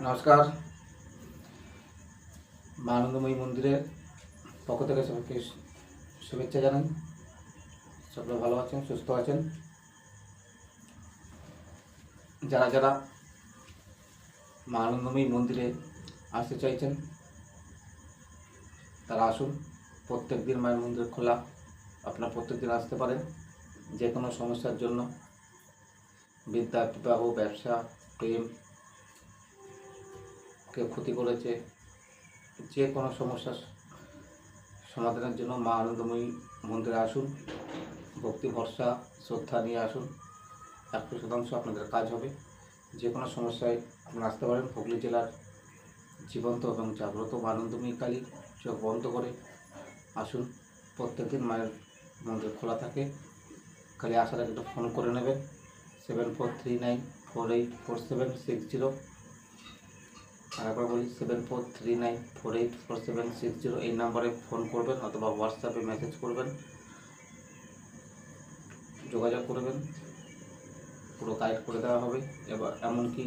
নমস্কার। মা আনন্দময়ী মন্দিরের পক্ষ থেকে সবাইকে শুভেচ্ছা জানাই। সকলে ভালো আছেন, সুস্থ আছেন। যারা যারা মা আনন্দময়ী মন্দিরে আসতে চাইছেন তারা আসুন। প্রত্যেক দিন মায়ের মন্দির খোলা, আপনারা প্রত্যেক দিন আসতে পারেন। যে কোনো সমস্যার জন্য, বিদ্যা, বিবাহ, ব্যবসা, প্রেম, কেউ ক্ষতি করেছে, যে কোনো সমস্যার সমাধানের জন্য মা আনন্দময়ী মন্দিরে আসুন। ভক্তি, ভরসা, শ্রদ্ধা নিয়ে আসুন। 100% আপনাদের কাজ হবে। যে কোনো সমস্যায় আপনারা আসতে পারেন। হুগলি জেলার জীবন্ত এবং জাগ্রত মা আনন্দময়ী কালী, চোখ বন্ধ করে আসুন। প্রত্যেকদিন মায়ের মন্দির খোলা থাকে। খালি আসার আগে একটা ফোন করে নেবেন 7439484760। আর একবার বলি 7439484760। এই নাম্বারে ফোন করবেন অথবা হোয়াটসঅ্যাপে মেসেজ করবেন, যোগাযোগ করবেন। পুরো গাইড করে দেওয়া হবে। এবার এমনকি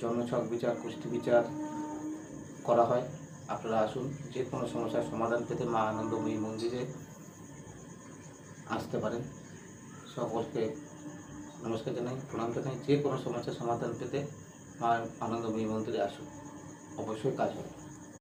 জন্মছক বিচার, কুষ্টি বিচার করা হয়। আপনারা আসুন। যে কোনো সমস্যার সমাধান পেতে মা আনন্দময়ী মন্দিরে আসতে পারেন। সকলকে নমস্কার জানাই, প্রণাম জানাই। যে কোনো সমস্যার সমাধান পেতে মা আনন্দময়ী মন্দিরে আসুন, অবশ্যই কাজ হবে।